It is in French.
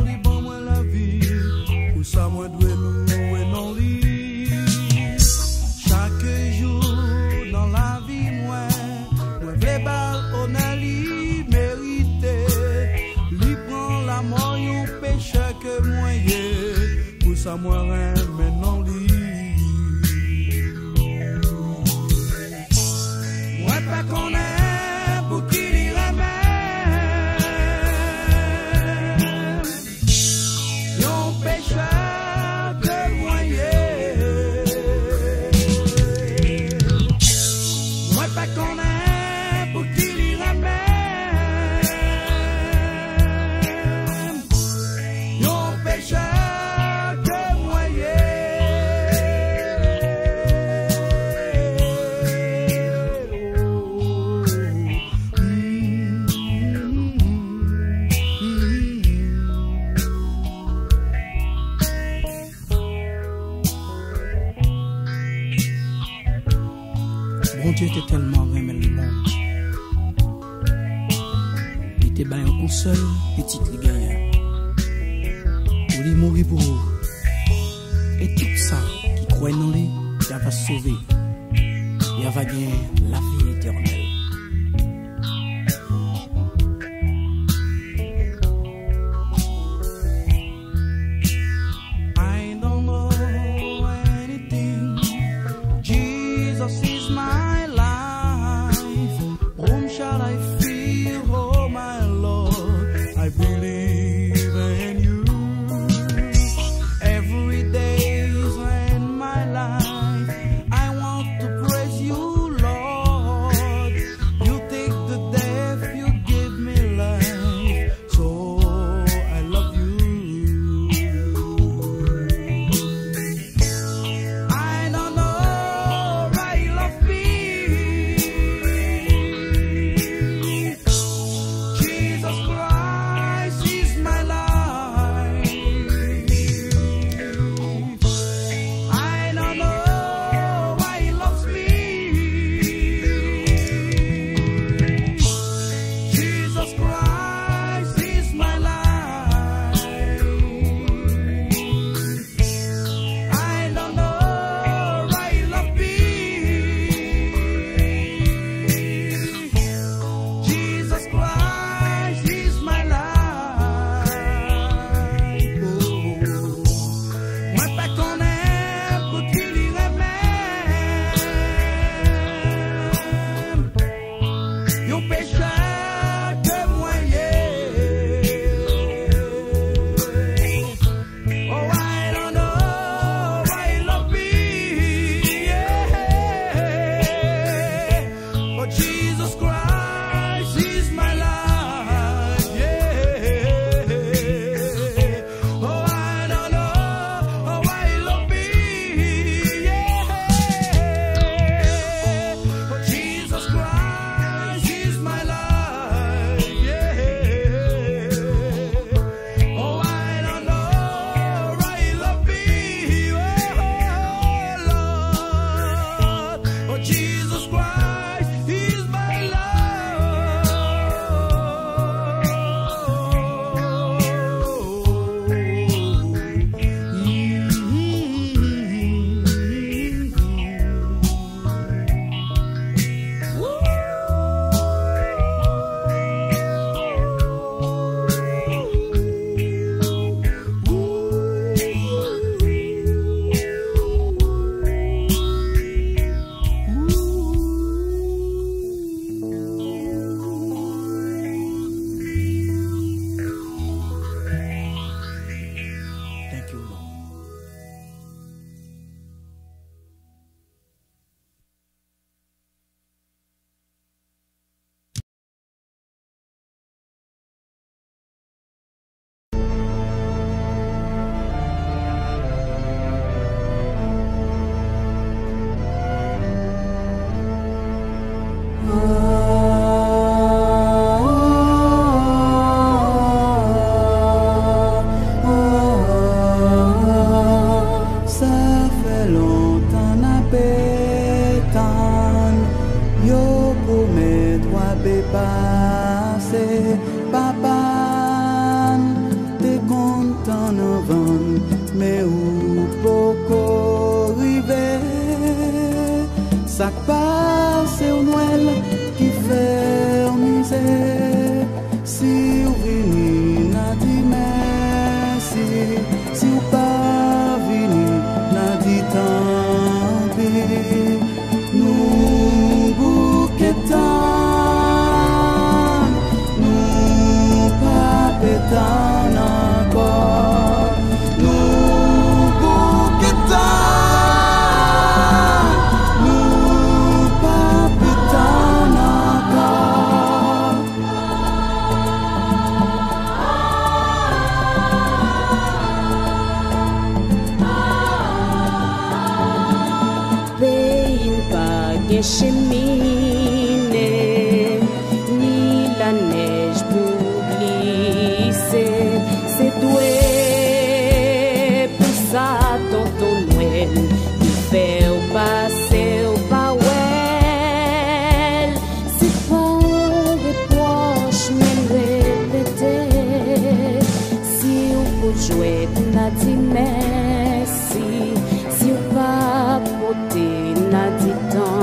li bon moi la vie, pour ça moi dois louer non li. Chaque jour dans la vie moi vle bal honneur li mérité, li prend la mort yon péché que moi yé, pour ça moi remène non li. Moi pas connaît pour qui li remène, yon péché que moi yé. Moi pas connaît pour qui li remène, yon péché que moi yé. Bon Dieu était tellement aimé le monde. Il était bien un seul petit les gagnant. Pour lui mourir pour vous. Et tout ça qui croit en lui, il va sauver. Il va gagner la vie éternelle. I don't know anything. Jesus is my life. Whom shall I fear, oh my Lord? I believe in you. Every day is in my life. I want to praise you, Lord. gen cheminée, ni la neige pour glisser. C'est doué pour ça, tonton Noël, qui fait au passer au pawel. C'est pas des proches, mais répéter. Si on peut jouer, n'a dit merci. Si on va porter, n'a dit tant.